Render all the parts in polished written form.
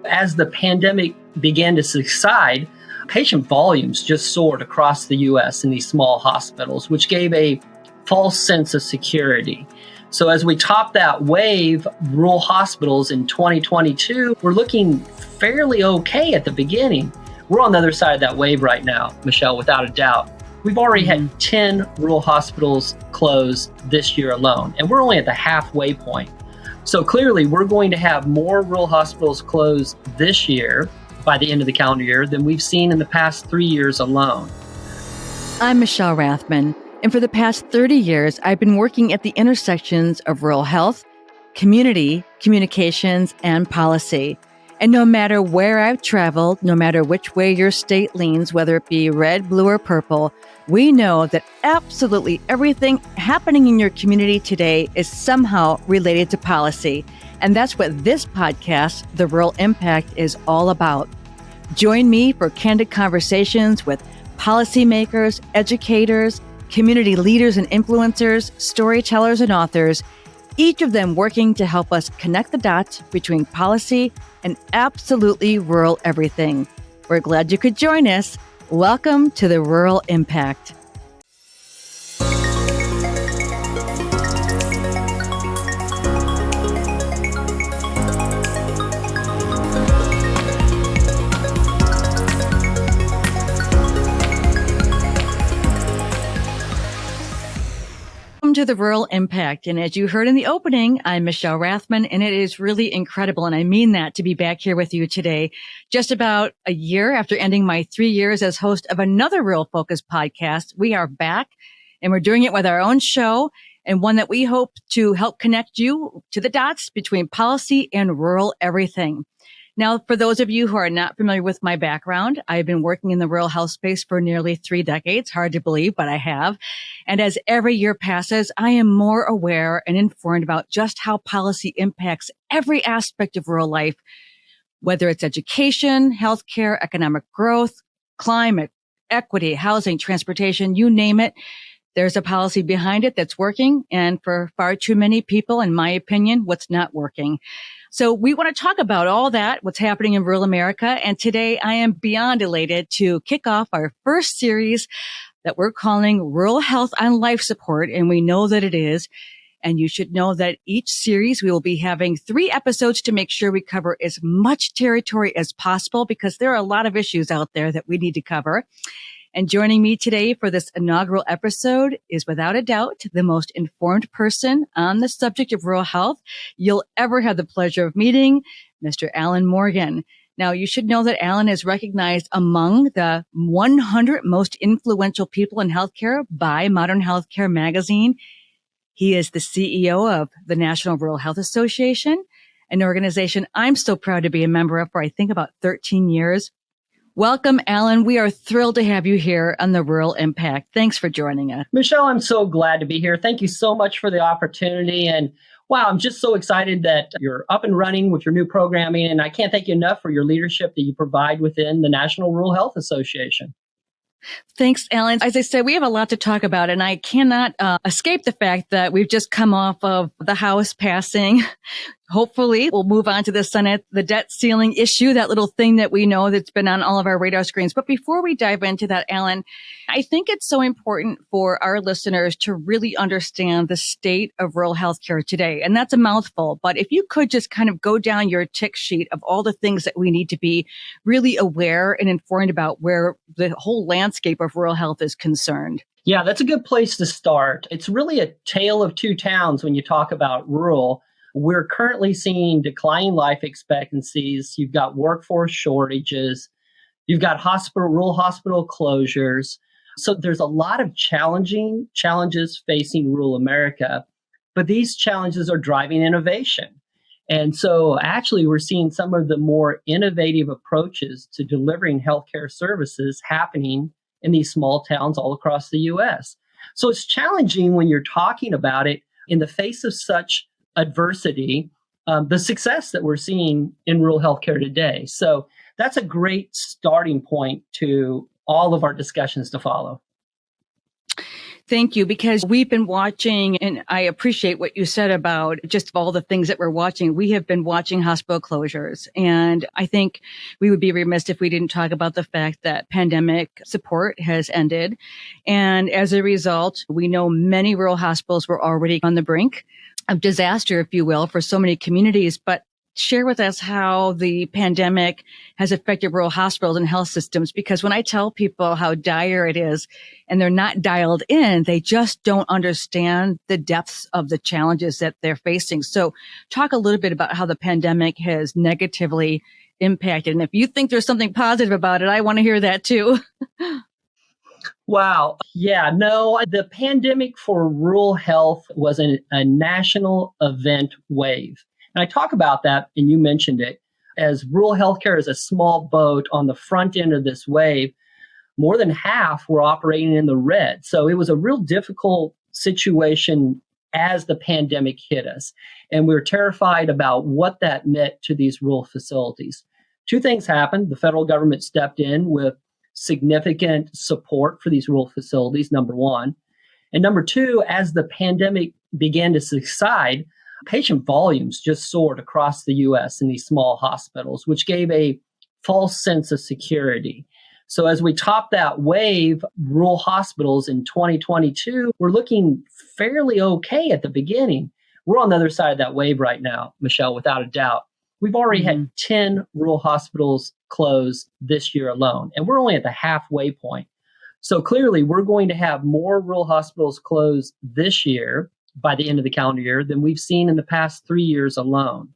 As the pandemic began to subside, patient volumes just soared across the U.S. in these small hospitals, which gave a false sense of security. So as we top that wave, rural hospitals in 2022 were looking fairly okay at the beginning. We're on the other side of that wave right now, Michelle, without a doubt. We've already had 10 rural hospitals close this year alone, and we're only at the halfway point. So clearly, we're going to have more rural hospitals close this year by the end of the calendar year than we've seen in the past 3 years alone. I'm Michelle Rathman, and for the past 30 years, I've been working at the intersections of rural health, community, communications, and policy. And no matter where I've traveled, no matter which way your state leans, whether it be red, blue, or purple, we know that absolutely everything happening in your community today is somehow related to policy. And that's what this podcast, The Rural Impact, is all about. Join me for candid conversations with policymakers, educators, community leaders and influencers, storytellers and authors, each of them working to help us connect the dots between policy and absolutely rural everything. We're glad you could join us. Welcome to the Rural Impact. Welcome to the Rural Impact. And as you heard in the opening, I'm Michelle Rathman, and it is really incredible. And I mean that to be back here with you today, just about a year after ending my 3 years as host of another rural focused podcast. We are back and we're doing it with our own show, and one that we hope to help connect you to the dots between policy and rural everything. Now, for those of you who are not familiar with my background, I've been working in the rural health space for nearly 3 decades. Hard to believe, but I have. And as every year passes, I am more aware and informed about just how policy impacts every aspect of rural life, whether it's education, healthcare, economic growth, climate, equity, housing, transportation, you name it. There's a policy behind it that's working. And for far too many people, in my opinion, what's not working. So we want to talk about all that, what's happening in rural America. And today I am beyond elated to kick off our first series that we're calling Rural Health on Life Support. And we know that it is. And you should know that each series we will be having 3 episodes to make sure we cover as much territory as possible, because there are a lot of issues out there that we need to cover. And joining me today for this inaugural episode is without a doubt the most informed person on the subject of rural health you'll ever have the pleasure of meeting, Mr. Alan Morgan. Now, you should know that Alan is recognized among the 100 most influential people in healthcare by Modern Healthcare magazine. He is the CEO of the National Rural Health Association, an organization I'm so proud to be a member of for, I think, about 13 years. Welcome, Alan. We are thrilled to have you here on the Rural Impact. Thanks for joining us. Michelle, I'm so glad to be here. Thank you so much for the opportunity. And wow, I'm just so excited that you're up and running with your new programming. And I can't thank you enough for your leadership that you provide within the National Rural Health Association. Thanks, Alan. As I said, we have a lot to talk about, and I cannot escape the fact that we've just come off of the House passing. Hopefully, we'll move on to the Senate, the debt ceiling issue, that little thing that we know that's been on all of our radar screens. But before we dive into that, Alan, I think it's so important for our listeners to really understand the state of rural healthcare today. And that's a mouthful. But if you could just kind of go down your tick sheet of all the things that we need to be really aware and informed about where the whole landscape of rural health is concerned. Yeah, that's a good place to start. It's really a tale of 2 towns when you talk about rural. We're currently seeing declining life expectancies. You've got workforce shortages. You've got rural hospital closures. So there's a lot of challenges facing rural America, but these challenges are driving innovation. And so actually we're seeing some of the more innovative approaches to delivering healthcare services happening in these small towns all across the U.S. So it's challenging when you're talking about it in the face of such adversity, the success that we're seeing in rural healthcare today. So that's a great starting point to all of our discussions to follow. Thank you, because we've been watching, and I appreciate what you said about just all the things that we're watching. We have been watching hospital closures, and I think we would be remiss if we didn't talk about the fact that pandemic support has ended. And as a result, we know many rural hospitals were already on the brink of disaster, if you will, for so many communities. But share with us how the pandemic has affected rural hospitals and health systems, because when I tell people how dire it is and they're not dialed in, they just don't understand the depths of the challenges that they're facing. So talk a little bit about how the pandemic has negatively impacted. And if you think there's something positive about it, I want to hear that too. Wow. Yeah, no, the pandemic for rural health was a national event wave. And I talk about that, and you mentioned it, as rural healthcare is a small boat on the front end of this wave. More than half were operating in the red. So it was a real difficult situation as the pandemic hit us. And we were terrified about what that meant to these rural facilities. Two things happened. The federal government stepped in with significant support for these rural facilities, number one. And number two, as the pandemic began to subside, patient volumes just soared across the US in these small hospitals, which gave a false sense of security. So as we top that wave, rural hospitals in 2022 were looking fairly okay at the beginning. We're on the other side of that wave right now, Michelle, without a doubt. We've already had 10 rural hospitals close this year alone, and we're only at the halfway point. So clearly, we're going to have more rural hospitals close this year by the end of the calendar year than we've seen in the past 3 years alone.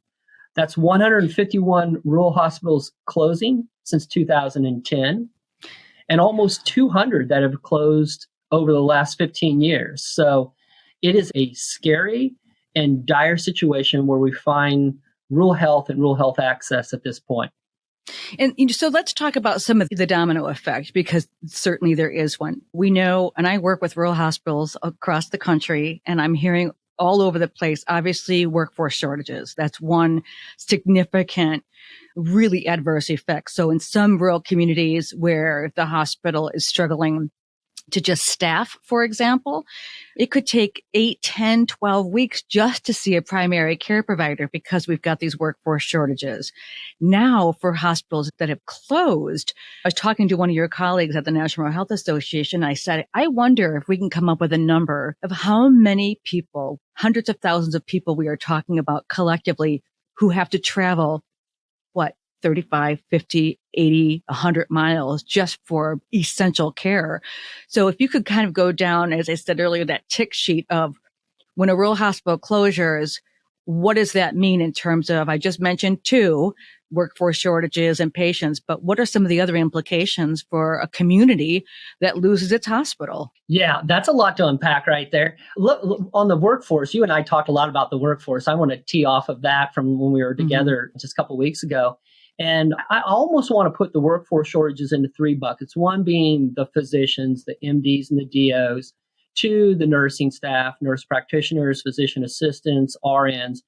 That's 151 rural hospitals closing since 2010, and almost 200 that have closed over the last 15 years. So it is a scary and dire situation where we find rural health and rural health access at this point. And so let's talk about some of the domino effect, because certainly there is one. We know, and I work with rural hospitals across the country, and I'm hearing all over the place, obviously workforce shortages. That's one significant, really adverse effect. So in some rural communities where the hospital is struggling to just staff, for example, it could take 8, 10, 12 weeks just to see a primary care provider because we've got these workforce shortages. Now, for hospitals that have closed, I was talking to one of your colleagues at the National Health Association. I said, I wonder if we can come up with a number of how many people, hundreds of thousands of people we are talking about collectively who have to travel, 35, 50, 80, 100 miles just for essential care. So if you could kind of go down, as I said earlier, that tick sheet of when a rural hospital closures, what does that mean in terms of, I just mentioned 2, workforce shortages and patients, but what are some of the other implications for a community that loses its hospital? Yeah, that's a lot to unpack right there. Look, on the workforce, you and I talked a lot about the workforce. I want to tee off of that from when we were together just a couple of weeks ago. And I almost want to put the workforce shortages into 3 buckets. One being the physicians, the MDs and the DOs. 2, the nursing staff, nurse practitioners, physician assistants, RNs.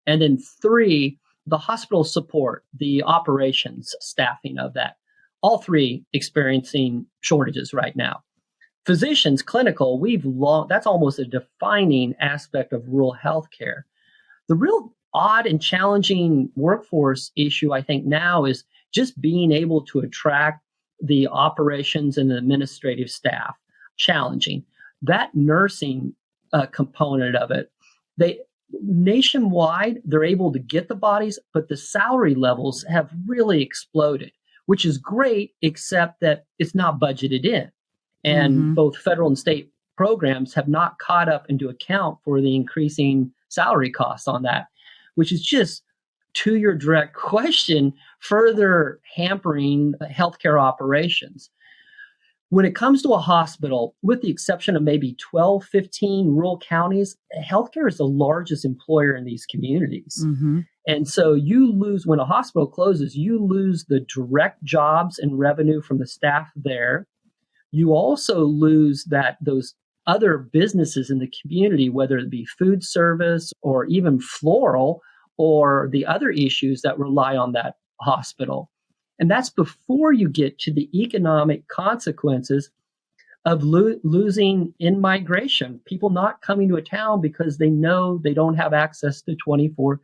And then 3, the hospital support, the operations staffing of that. All 3 experiencing shortages right now. Physicians, clinical, that's almost a defining aspect of rural healthcare. The real odd and challenging workforce issue, I think, now is just being able to attract the operations and the administrative staff. Challenging. That nursing component of it, nationwide, they're able to get the bodies, but the salary levels have really exploded, which is great, except that it's not budgeted in. And both federal and state programs have not caught up into account for the increasing salary costs on that, which is just, to your direct question, further hampering healthcare operations. When it comes to a hospital, with the exception of maybe 12, 15 rural counties, healthcare is the largest employer in these communities. And so you lose, when a hospital closes, you lose the direct jobs and revenue from the staff there. You also lose those other businesses in the community, whether it be food service or even floral or the other issues that rely on that hospital. And that's before you get to the economic consequences of losing in migration, people not coming to a town because they know they don't have access to 24/7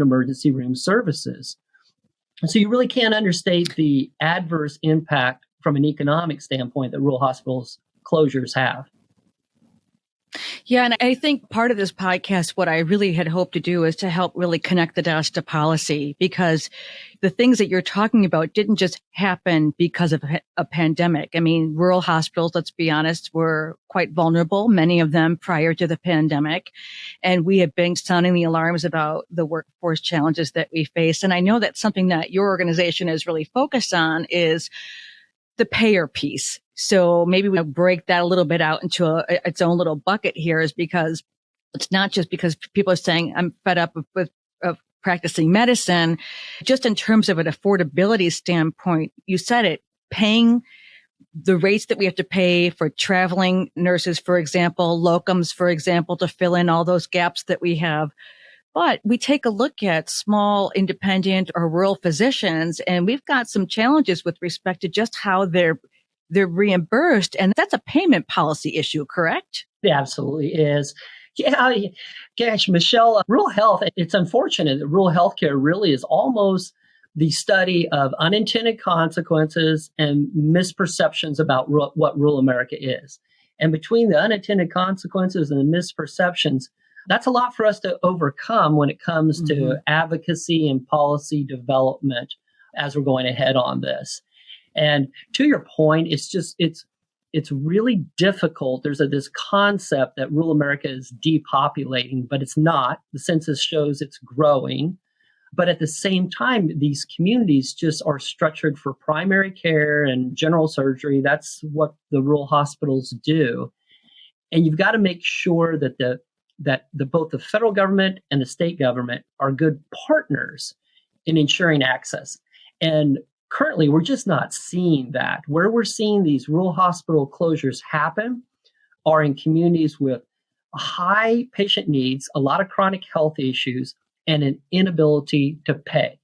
emergency room services. And so you really can't understate the adverse impact from an economic standpoint that rural hospitals closures have. Yeah, and I think part of this podcast, what I really had hoped to do is to help really connect the dots to policy, because the things that you're talking about didn't just happen because of a pandemic. I mean, rural hospitals, let's be honest, were quite vulnerable, many of them prior to the pandemic. And we have been sounding the alarms about the workforce challenges that we face. And I know that's something that your organization is really focused on is the payer piece. So maybe we'll break that a little bit out into its own little bucket here, is because it's not just because people are saying, I'm fed up with practicing medicine. Just in terms of an affordability standpoint, you said it, paying the rates that we have to pay for traveling nurses, for example, locums, for example, to fill in all those gaps that we have. But we take a look at small, independent or rural physicians, and we've got some challenges with respect to just how they're reimbursed. And that's a payment policy issue, correct? It absolutely is. Yeah, gosh, Michelle, rural health, it's unfortunate that rural healthcare really is almost the study of unintended consequences and misperceptions about what rural America is. And between the unintended consequences and the misperceptions, that's a lot for us to overcome when it comes to advocacy and policy development as we're going ahead on this. And to your point, it's really difficult. There's this concept that rural America is depopulating, but it's not. The census shows it's growing. But at the same time, these communities just are structured for primary care and general surgery. That's what the rural hospitals do. And you've got to make sure that both the federal government and the state government are good partners in ensuring access. And currently, we're just not seeing that. Where we're seeing these rural hospital closures happen are in communities with high patient needs, a lot of chronic health issues, and an inability to pay.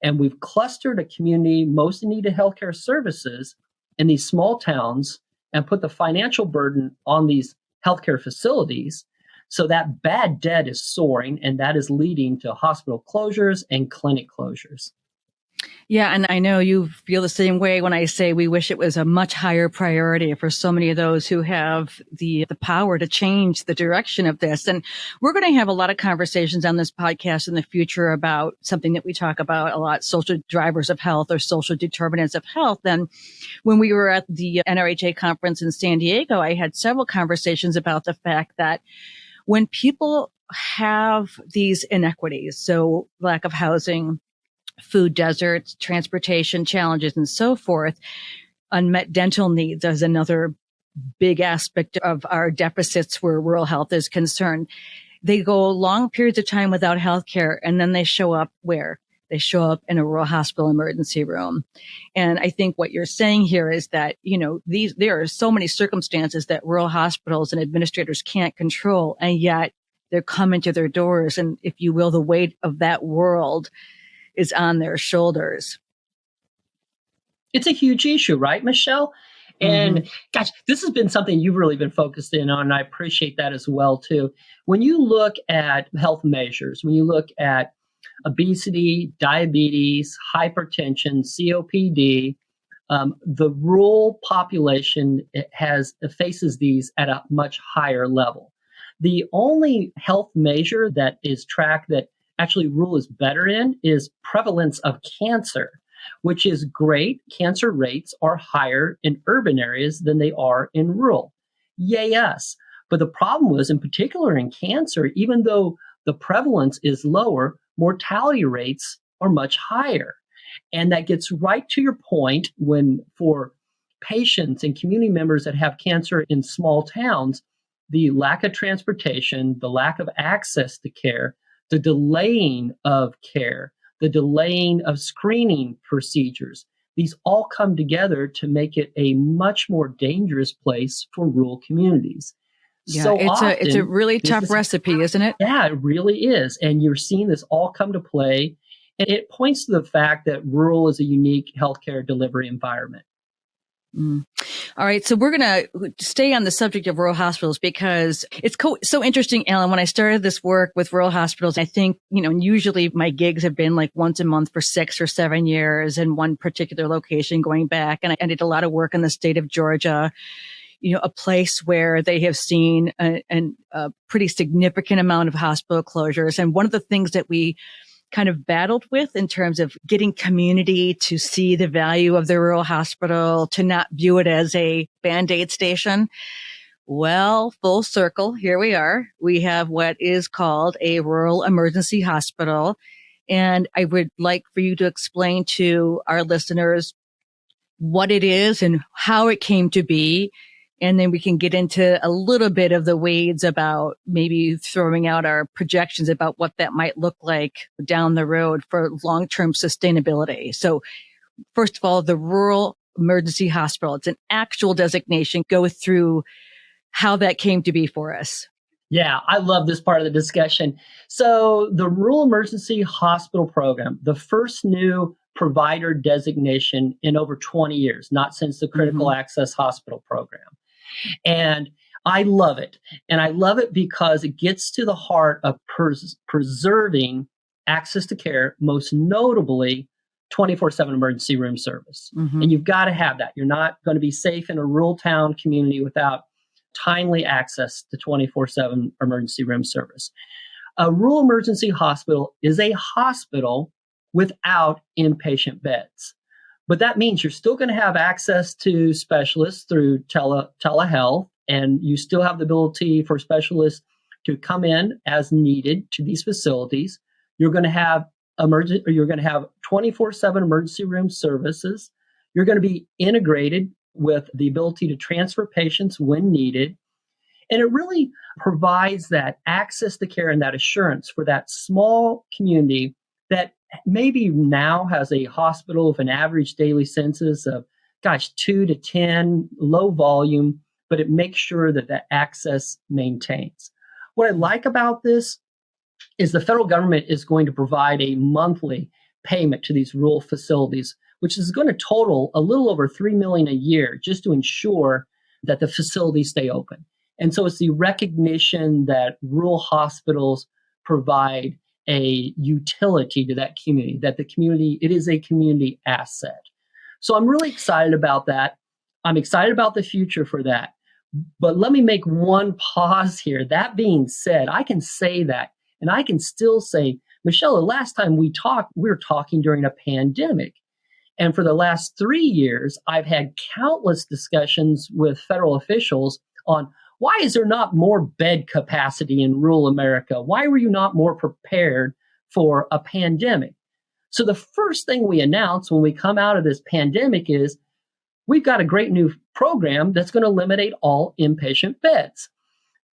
And we've clustered a community most in need of healthcare services in these small towns and put the financial burden on these healthcare facilities. So that bad debt is soaring, and that is leading to hospital closures and clinic closures. Yeah, and I know you feel the same way when I say we wish it was a much higher priority for so many of those who have the power to change the direction of this. And we're going to have a lot of conversations on this podcast in the future about something that we talk about a lot, social drivers of health or social determinants of health. And when we were at the NRHA conference in San Diego, I had several conversations about the fact that when people have these inequities, so lack of housing, food deserts, transportation challenges, and so forth, unmet dental needs as another big aspect of our deficits where rural health is concerned. They go long periods of time without health care, and then they show up where? They show up in a rural hospital emergency room. And I think what you're saying here is that, there are so many circumstances that rural hospitals and administrators can't control, and yet they're coming to their doors. And if you will, the weight of that world is on their shoulders. It's a huge issue, right, Michelle? And gosh, this has been something you've really been focused in on, and I appreciate that as well, too. When you look at health measures, when you look at obesity, diabetes, hypertension, COPD, the rural population faces these at a much higher level. The only health measure that is tracked that actually rural is better in is prevalence of cancer, which is great. Cancer rates are higher in urban areas than they are in rural. Yay us. But the problem was, in particular in cancer, even though the prevalence is lower, mortality rates are much higher. And that gets right to your point when for patients and community members that have cancer in small towns, the lack of transportation, the lack of access to care, the delaying of care, the delaying of screening procedures, these all come together to make it a much more dangerous place for rural communities. Yeah, So it's a really tough recipe, isn't it? Yeah, it really is. And you're seeing this all come to play. And it points to the fact that rural is a unique healthcare delivery environment. Mm. All right. So we're going to stay on the subject of rural hospitals because it's so interesting, Alan. When I started this work with rural hospitals, I think, usually my gigs have been like once a month for 6 or 7 years in one particular location going back. And I did a lot of work in the state of Georgia, a place where they have seen a pretty significant amount of hospital closures. And one of the things that we kind of battled with in terms of getting community to see the value of the rural hospital, to not view it as a Band-Aid station. Well, full circle, here we are. We have what is called a rural emergency hospital. And I would like for you to explain to our listeners what it is and how it came to be. And then we can get into a little bit of the weeds about maybe throwing out our projections about what that might look like down the road for long-term sustainability. So first of all, the Rural Emergency Hospital, it's an actual designation. Go through how that came to be for us. Yeah, I love this part of the discussion. So the Rural Emergency Hospital Program, the first new provider designation in over 20 years, not since the Critical Access Hospital Program. And I love it. And I love it because it gets to the heart of preserving access to care, most notably 24/7 emergency room service. And you've got to have that. You're not going to be safe in a rural town community without timely access to 24/7 emergency room service. A rural emergency hospital is a hospital without inpatient beds. But that means you're still going to have access to specialists through telehealth, and you still have the ability for specialists to come in as needed to these facilities. You're going to have 24/7 emergency room services. You're going to be integrated with the ability to transfer patients when needed. And it really provides that access to care and that assurance for that small community that maybe now has a hospital with an average daily census of, 2 to 10, low volume, but it makes sure that the access maintains. What I like about this is the federal government is going to provide a monthly payment to these rural facilities, which is going to total a little over $3 million a year just to ensure that the facilities stay open. And so it's the recognition that rural hospitals provide a utility to that community, that the community, it is a community asset. So I'm really excited about that. I'm excited about the future for that. But let me make one pause here. That being said, I can say that, and I can still say, Michelle, the last time we talked, we were talking during a pandemic. And for the last 3 years, I've had countless discussions with federal officials on why is there not more bed capacity in rural America? Why were you not more prepared for a pandemic? So the first thing we announce when we come out of this pandemic is we've got a great new program that's going to eliminate all inpatient beds.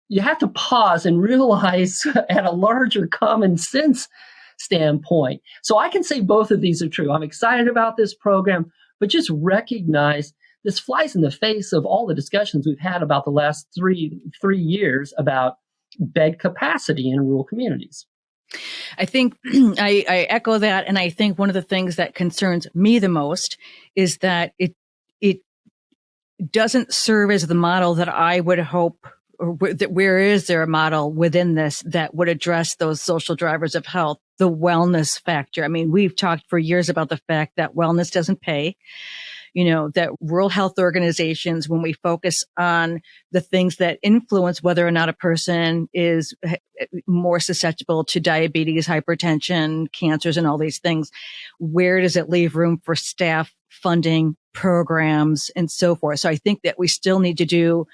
You have to pause and realize at a larger common sense standpoint. So I can say both of these are true. I'm excited about this program, but just recognize this flies in the face of all the discussions we've had about the last three years about bed capacity in rural communities. I think I echo that. And I think one of the things that concerns me the most is that it doesn't serve as the model that I would hope, or where is there a model within this that would address those social drivers of health, the wellness factor? I mean, we've talked for years about the fact that wellness doesn't pay. That rural health organizations, when we focus on the things that influence whether or not a person is more susceptible to diabetes, hypertension, cancers, and all these things, where does it leave room for staff, funding, programs, and so forth? So I think that we still need to do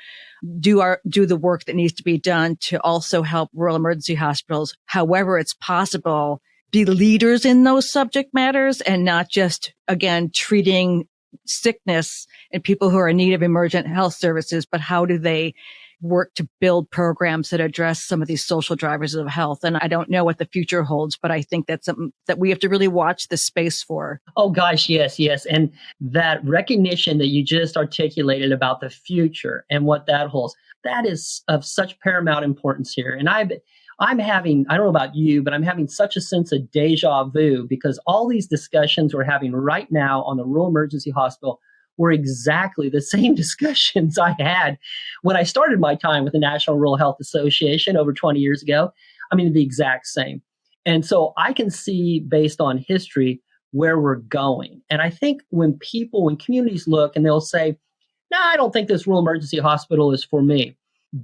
the work that needs to be done to also help rural emergency hospitals, however it's possible, be leaders in those subject matters and not just, again, treating sickness and people who are in need of emergent health services, but how do they work to build programs that address some of these social drivers of health? And I don't know what the future holds, but I think that's something that we have to really watch the space for. Oh gosh, yes. And that recognition that you just articulated about the future and what that holds, that is of such paramount importance here. And I'm having, I don't know about you, but I'm having such a sense of deja vu because all these discussions we're having right now on the rural emergency hospital were exactly the same discussions I had when I started my time with the National Rural Health Association over 20 years ago. I mean, the exact same. And so I can see based on history where we're going. And I think when communities look and they'll say, no, I don't think this rural emergency hospital is for me.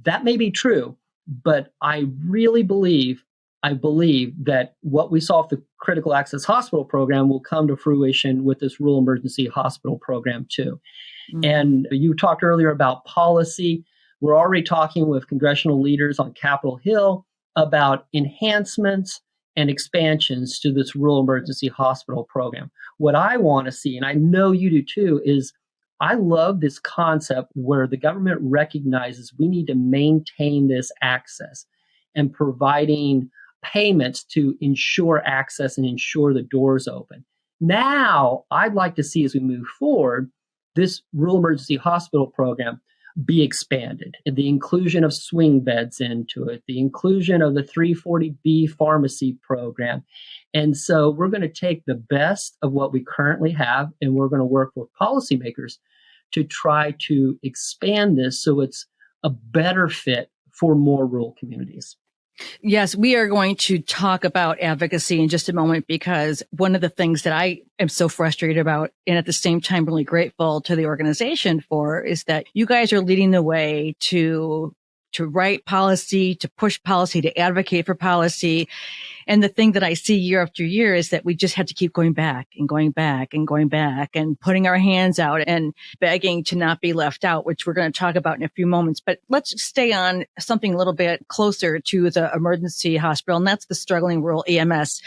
That may be true, but I believe that what we saw with the critical access hospital program will come to fruition with this rural emergency hospital program too. And you talked earlier about policy. We're already talking with congressional leaders on Capitol Hill about enhancements and expansions to this rural emergency hospital program. What I want to see, and I know you do too, is I love this concept where the government recognizes we need to maintain this access and providing payments to ensure access and ensure the doors open. Now, I'd like to see as we move forward, this rural emergency hospital program be expanded, the inclusion of swing beds into it, the inclusion of the 340B pharmacy program. And so we're going to take the best of what we currently have, and we're going to work with policymakers to try to expand this so it's a better fit for more rural communities. Yes, we are going to talk about advocacy in just a moment, because one of the things that I am so frustrated about, and at the same time really grateful to the organization for, is that you guys are leading the way to write policy, to push policy, to advocate for policy. And the thing that I see year after year is that we just have to keep going back and going back and going back and putting our hands out and begging to not be left out, which we're going to talk about in a few moments. But let's stay on something a little bit closer to the emergency hospital, and that's the struggling rural EMS.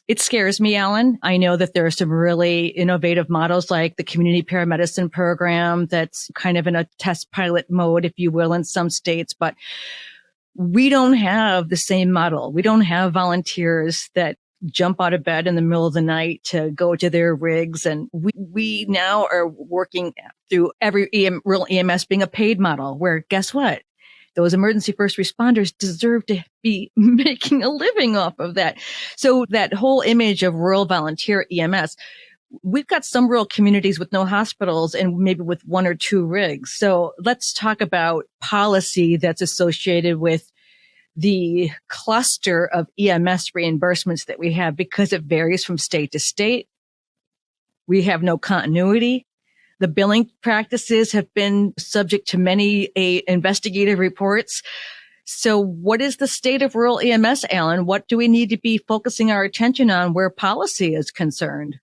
It scares me, Alan. I know that there are some really innovative models like the community paramedicine program that's kind of in a test pilot mode, if you will, in some states, but we don't have the same model. We don't have volunteers that jump out of bed in the middle of the night to go to their rigs. And we now are working through every real EMS being a paid model, where guess what? Those emergency first responders deserve to be making a living off of that. So that whole image of rural volunteer EMS, we've got some rural communities with no hospitals and maybe with one or two rigs. So let's talk about policy that's associated with the cluster of EMS reimbursements that we have, because it varies from state to state. We have no continuity. The billing practices have been subject to many investigative reports. So what is the state of rural EMS, Alan? What do we need to be focusing our attention on where policy is concerned?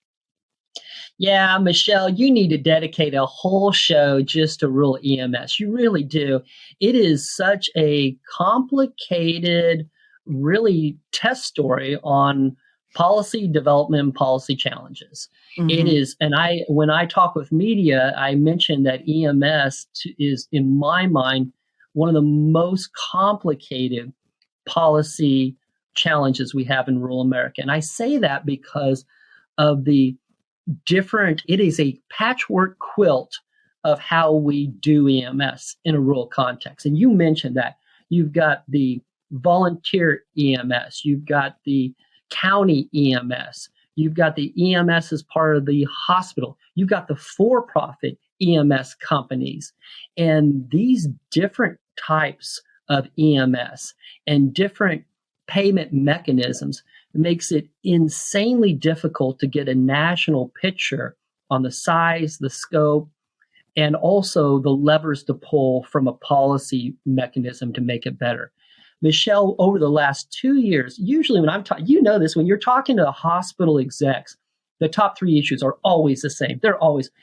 Yeah, Michelle, you need to dedicate a whole show just to rural EMS. You really do. It is such a complicated, really test story on policy development and policy challenges. It is, and when I talk with media, I mention that EMS is, in my mind, one of the most complicated policy challenges we have in rural America. And I say that because of it is a patchwork quilt of how we do EMS in a rural context. And you mentioned that. You've got the volunteer EMS, you've got the county EMS, you've got the EMS as part of the hospital, you've got the for-profit EMS companies. And these different types of EMS and different payment mechanisms makes it insanely difficult to get a national picture on the size, the scope, and also the levers to pull from a policy mechanism to make it better. Michelle, over the last 2 years, usually when I'm talking, you know this, when you're talking to hospital execs, the top three issues are always the same.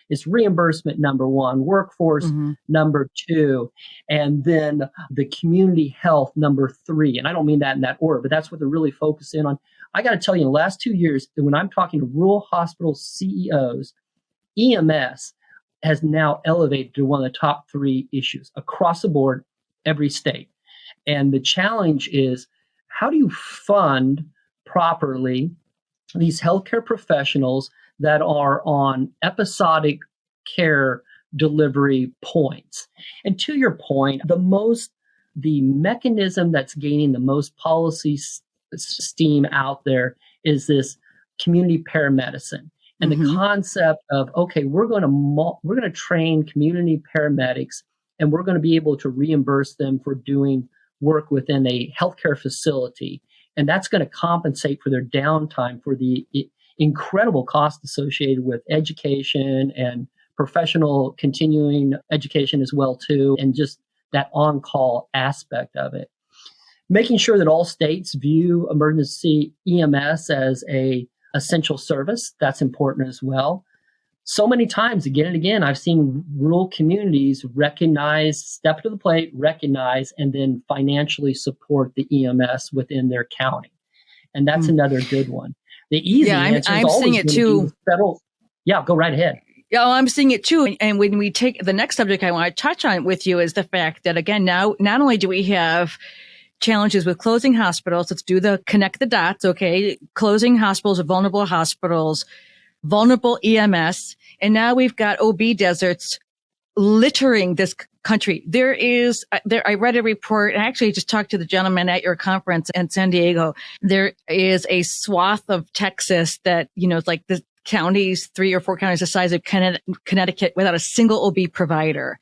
It's reimbursement number one, workforce number two, and then the community health number three. And I don't mean that in that order, but that's what they're really focusing on. I got to tell you, in the last 2 years, when I'm talking to rural hospital CEOs, EMS has now elevated to one of the top three issues across the board, every state. And the challenge is, how do you fund properly these healthcare professionals that are on episodic care delivery points? And to your point, the mechanism that's gaining the most policy steam out there is this community paramedicine. And the concept of, okay, we're going to train community paramedics, and we're going to be able to reimburse them for doing work within a healthcare facility. And that's going to compensate for their downtime, for the incredible cost associated with education and professional continuing education as well too, and just that on-call aspect of it. Making sure that all states view emergency EMS as a essential service, that's important as well. So many times, again and again, I've seen rural communities recognize, step to the plate, recognize, and then financially support the EMS within their county. And that's another good one. The easy answer is always seeing it too. Federal. Yeah, go right ahead. Yeah, I'm seeing it too. And when we take the next subject I want to touch on with you is the fact that, again, now not only do we have challenges with closing hospitals, let's do the connect the dots, okay? Closing hospitals, vulnerable EMS, and now we've got OB deserts littering this country. I read a report, and I actually just talked to the gentleman at your conference in San Diego. There is a swath of Texas that, it's like the counties, 3 or 4 counties the size of Connecticut without a single OB provider.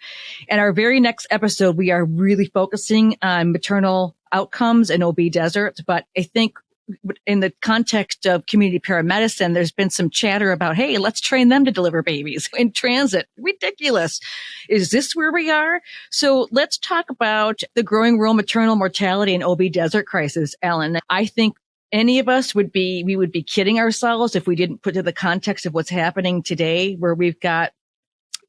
And our very next episode, we are really focusing on maternal outcomes and OB deserts. But I think in the context of community paramedicine, there's been some chatter about, hey, let's train them to deliver babies in transit. Ridiculous. Is this where we are? So let's talk about the growing rural maternal mortality and OB desert crisis, Alan. I think any of us would be kidding ourselves if we didn't put to the context of what's happening today, where we've got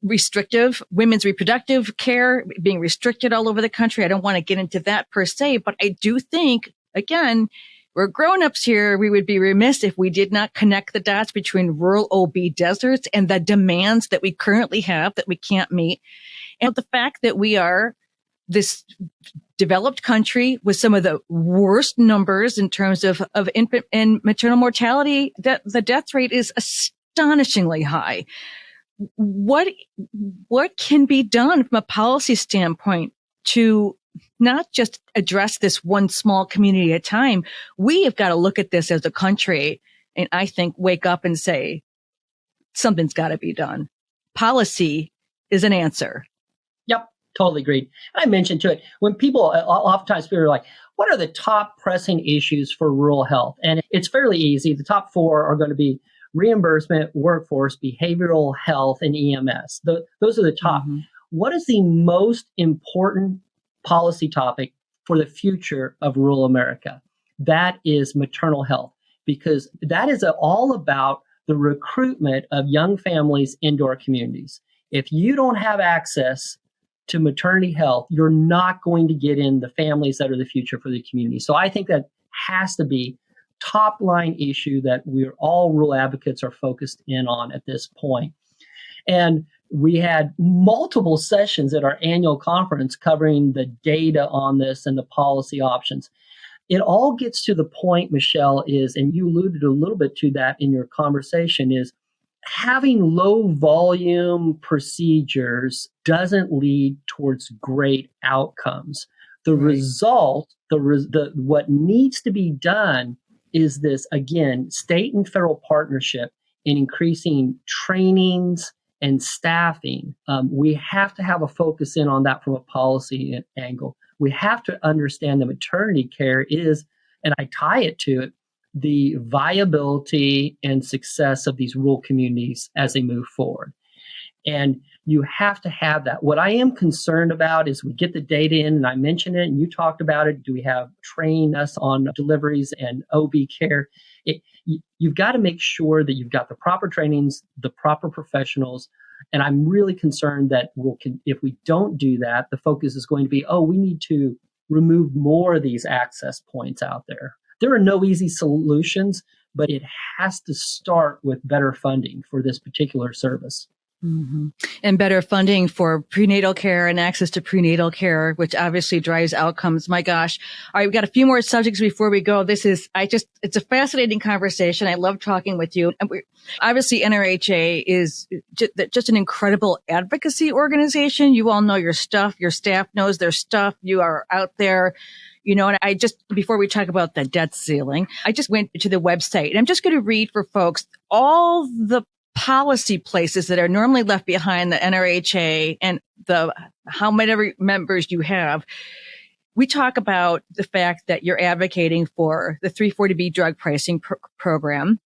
restrictive women's reproductive care being restricted all over the country. I don't want to get into that per se, but I do think, again, we're grown-ups here. We would be remiss if we did not connect the dots between rural OB deserts and the demands that we currently have that we can't meet. And the fact that we are this developed country with some of the worst numbers in terms of infant and maternal mortality, that the death rate is astonishingly high. What can be done from a policy standpoint to not just address this one small community at a time? We have got to look at this as a country and I think wake up and say, something's got to be done. Policy is an answer. Yep, totally agreed. I mentioned to it, when oftentimes people are like, what are the top pressing issues for rural health? And it's fairly easy. The top 4 are going to be reimbursement, workforce, behavioral health, and EMS. Those are the top. Mm-hmm. What is the most important policy topic for the future of rural America? That is maternal health, because that is all about the recruitment of young families into our communities. If you don't have access to maternity health, you're not going to get in the families that are the future for the community. So I think that has to be top line issue that we're all rural advocates are focused in on at this point. And we had multiple sessions at our annual conference covering the data on this and the policy options. It all gets to the point, Michelle, and you alluded a little bit to that in your conversation, is having low volume procedures doesn't lead towards great outcomes. The result, what needs to be done is this, again, state and federal partnership in increasing trainings and staffing. We have to have a focus in on that from a policy angle. We have to understand that maternity care is, and I tie it to it, the viability and success of these rural communities as they move forward. And you have to have that. What I am concerned about is we get the data in, and I mentioned it, and you talked about it. Do we have train us on deliveries and OB care? You've got to make sure that you've got the proper trainings, the proper professionals. And I'm really concerned that if we don't do that, the focus is going to be, we need to remove more of these access points out there. There are no easy solutions, but it has to start with better funding for this particular service. Mm-hmm. And better funding for prenatal care and access to prenatal care, which obviously drives outcomes. My gosh. All right. We've got a few more subjects before we go. It's a fascinating conversation. I love talking with you. And obviously NRHA is just an incredible advocacy organization. You all know your stuff. Your staff knows their stuff. You are out there. And before we talk about the debt ceiling, I just went to the website and I'm just going to read for folks all the policy places that are normally left behind, the NRHA and the how many members you have. We talk about the fact that you're advocating for the 340B drug pricing program.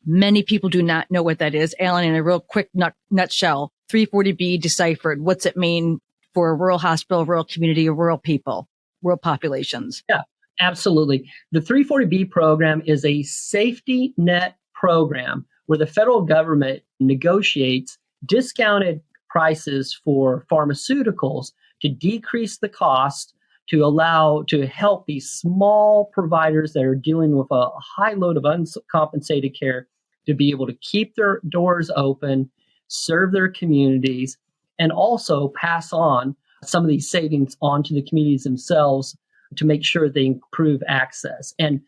Many people do not know what that is. Alan, in a real quick nutshell, 340B deciphered, what's it mean for a rural hospital, rural community, or rural people, rural populations? Yeah, absolutely. The 340B program is a safety net program where the federal government negotiates discounted prices for pharmaceuticals to decrease the cost to help these small providers that are dealing with a high load of uncompensated care to be able to keep their doors open, serve their communities, and also pass on some of these savings onto the communities themselves to make sure they improve access. And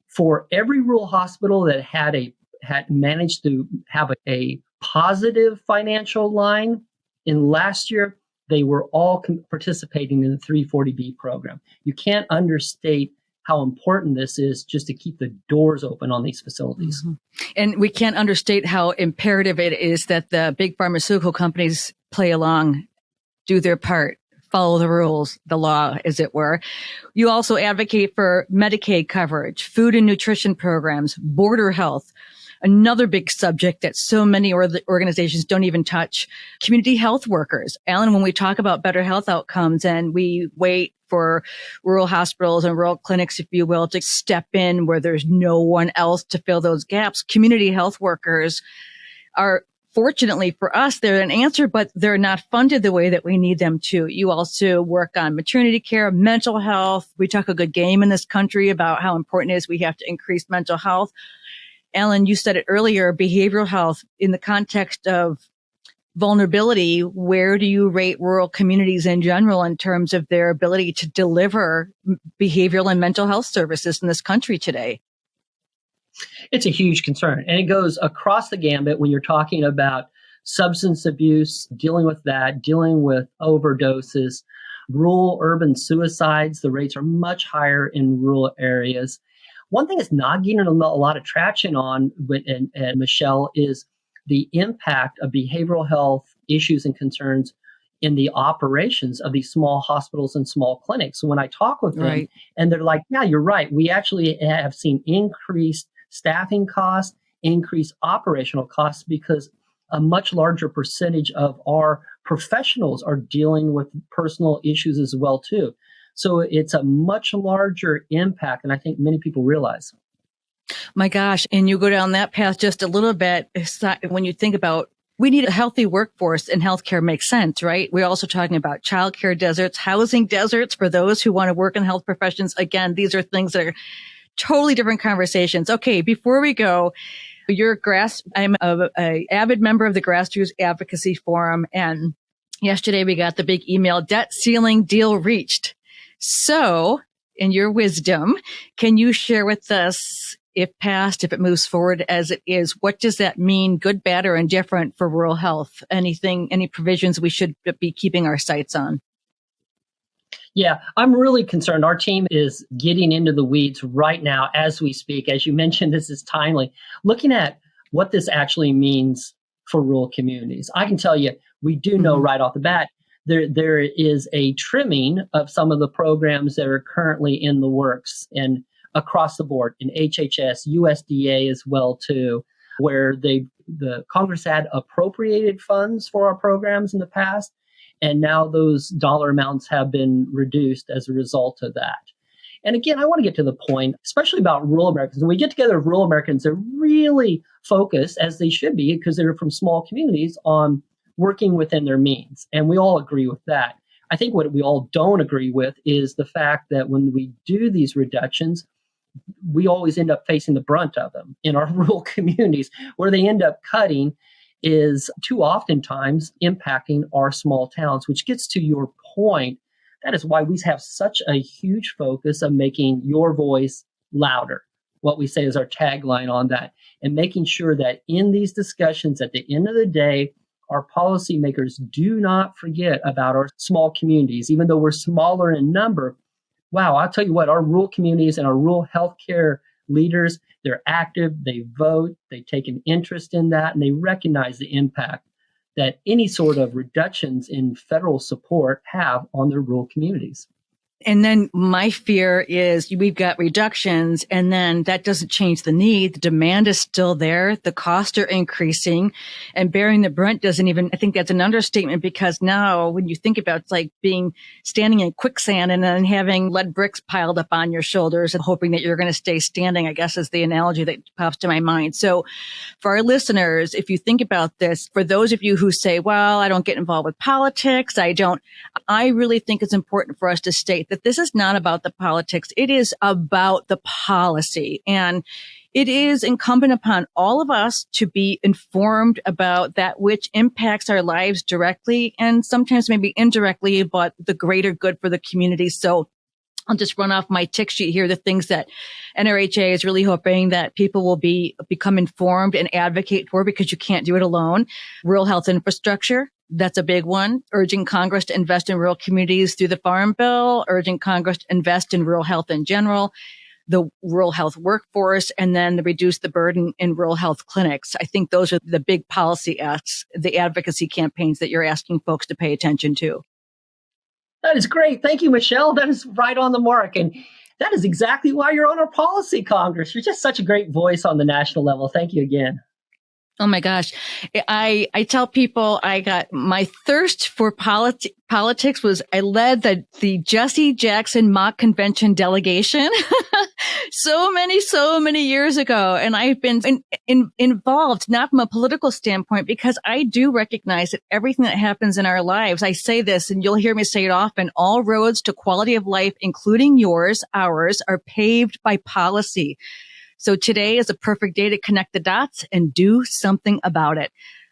for every rural hospital that had managed to have a positive financial line in last year, they were all participating in the 340B program. You can't understate how important this is just to keep the doors open on these facilities. Mm-hmm. And we can't understate how imperative it is that the big pharmaceutical companies play along, do their part, follow the rules, the law, as it were. You also advocate for Medicaid coverage, food and nutrition programs, border health, another big subject that so many organizations don't even touch, community health workers. Alan, when we talk about better health outcomes and we wait for rural hospitals and rural clinics, if you will, to step in where there's no one else to fill those gaps, community health workers are, fortunately for us, they're an answer, but they're not funded the way that we need them to. You also work on maternity care, mental health. We talk a good game in this country about how important it is we have to increase mental health. Alan, you said it earlier, behavioral health in the context of vulnerability. Where do you rate rural communities in general in terms of their ability to deliver behavioral and mental health services in this country today? It's a huge concern. And it goes across the gambit when you're talking about substance abuse, dealing with that, dealing with overdoses, rural urban suicides. The rates are much higher in rural areas. One thing that's not getting a lot of traction on, and Michelle, is the impact of behavioral health issues and concerns in the operations of these small hospitals and small clinics. So when I talk with them, and they're like, yeah, you're right. We actually have seen increased staffing costs, increased operational costs, because a much larger percentage of our professionals are dealing with personal issues as well, too. So it's a much larger impact than I think many people realize. My gosh. And you go down that path just a little bit. When you think about, we need a healthy workforce, and healthcare makes sense, right? We're also talking about childcare deserts, housing deserts for those who want to work in health professions. Again, these are things that are totally different conversations. Okay, before we go, I'm a avid member of the Grassroots Advocacy Forum, and yesterday we got the big email, debt ceiling deal reached. So, in your wisdom, can you share with us, if passed, if it moves forward as it is, what does that mean, good, bad, or indifferent for rural health? Any provisions we should be keeping our sights on? Yeah, I'm really concerned. Our team is getting into the weeds right now as we speak. As you mentioned, this is timely. Looking at what this actually means for rural communities. I can tell you, we do know right off the bat, there is a trimming of some of the programs that are currently in the works and across the board in HHS, USDA as well too, where the Congress had appropriated funds for our programs in the past, and now those dollar amounts have been reduced as a result of that. And again, I want to get to the point, especially about rural Americans. When we get together with rural Americans, they're really focused, as they should be, because they're from small communities, on working within their means. And we all agree with that. I think what we all don't agree with is the fact that when we do these reductions, we always end up facing the brunt of them in our rural communities. Where they end up cutting is too oftentimes impacting our small towns, which gets to your point. That is why we have such a huge focus of making your voice louder. What we say is our tagline on that, and making sure that in these discussions, at the end of the day, our policymakers do not forget about our small communities, even though we're smaller in number. Wow, I'll tell you what, our rural communities and our rural healthcare leaders. They're active, they vote, they take an interest in that, and they recognize the impact that any sort of reductions in federal support have on their rural communities. And then my fear is we've got reductions and then that doesn't change the need. The demand is still there. The costs are increasing and bearing the brunt doesn't even, I think that's an understatement because now when you think about it's like standing in quicksand and then having lead bricks piled up on your shoulders and hoping that you're going to stay standing, I guess is the analogy that pops to my mind. So for our listeners, if you think about this, for those of you who say, well, I don't get involved with politics, I really think it's important for us to state that this is not about the politics. It is about the policy. And it is incumbent upon all of us to be informed about that which impacts our lives directly and sometimes maybe indirectly, but the greater good for the community. So I'll just run off my tick sheet here, the things that NRHA is really hoping that people will become informed and advocate for because you can't do it alone. Rural health infrastructure. That's a big one. Urging Congress to invest in rural communities through the Farm Bill, urging Congress to invest in rural health in general, the rural health workforce, and then reduce the burden in rural health clinics. I think those are the big policy asks, the advocacy campaigns that you're asking folks to pay attention to. That is great. Thank you, Michelle. That is right on the mark. And that is exactly why you're on our policy Congress. You're just such a great voice on the national level. Thank you again. Oh my gosh. I tell people I got my thirst for politics was I led the Jesse Jackson mock convention delegation so many years ago. And I've been involved, not from a political standpoint, because I do recognize that everything that happens in our lives, I say this and you'll hear me say it often, all roads to quality of life, including ours, are paved by policy. So today is a perfect day to connect the dots and do something about it.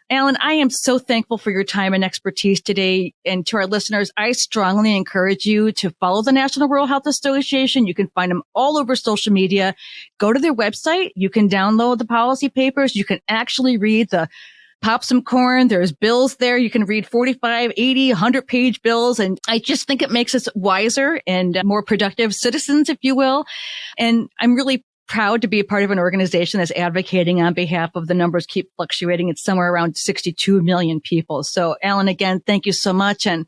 Alan, I am so thankful for your time and expertise today. And to our listeners, I strongly encourage you to follow the National Rural Health Association. You can find them all over social media. Go to their website. You can download the policy papers. You can actually read pop some corn. There's bills there. You can read 45, 80, 100-page bills. And I just think it makes us wiser and more productive citizens, if you will. And I'm really proud to be a part of an organization that's advocating on behalf of the numbers keep fluctuating. It's somewhere around 62 million people. So Alan, again, thank you so much. And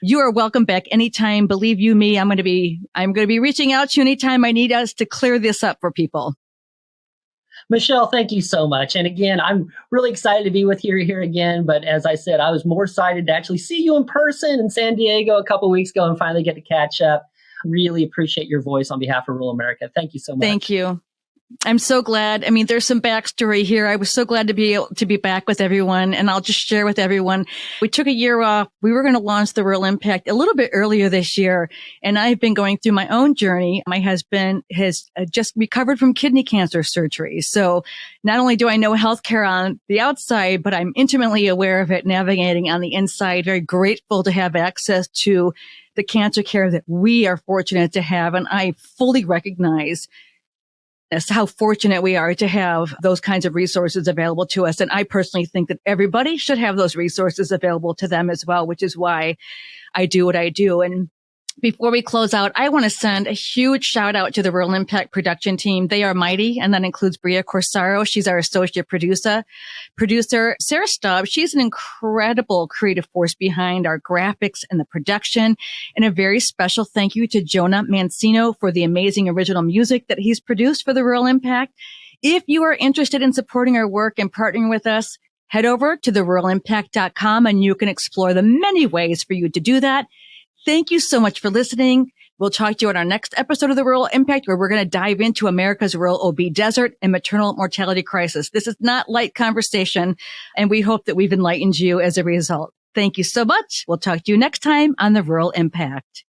you are welcome back anytime. Believe you me, I'm going to be reaching out to you anytime I need us to clear this up for people. Michelle, thank you so much. And again, I'm really excited to be with you here again. But as I said, I was more excited to actually see you in person in San Diego a couple of weeks ago and finally get to catch up. Really appreciate your voice on behalf of rural America. Thank you so much. Thank you. I'm so glad. I mean, there's some backstory here. I was so glad to be able to be back with everyone. And I'll just share with everyone. We took a year off. We were going to launch the Rural Impact a little bit earlier this year. And I've been going through my own journey. My husband has just recovered from kidney cancer surgery. So not only do I know healthcare on the outside, but I'm intimately aware of it, navigating on the inside. Very grateful to have access to the cancer care that we are fortunate to have. And I fully recognize how fortunate we are to have those kinds of resources available to us. And I personally think that everybody should have those resources available to them as well, which is why I do what I do. And before we close out, I want to send a huge shout out to the Rural Impact production team. They are mighty. And that includes Bria Corsaro. She's our associate producer. Sarah Stubbs. She's an incredible creative force behind our graphics and the production. And a very special thank you to Jonah Mancino for the amazing original music that he's produced for the Rural Impact. If you are interested in supporting our work and partnering with us, head over to theruralimpact.com and you can explore the many ways for you to do that. Thank you so much for listening. We'll talk to you on our next episode of The Rural Impact, where we're going to dive into America's rural OB desert and maternal mortality crisis. This is not light conversation, and we hope that we've enlightened you as a result. Thank you so much. We'll talk to you next time on The Rural Impact.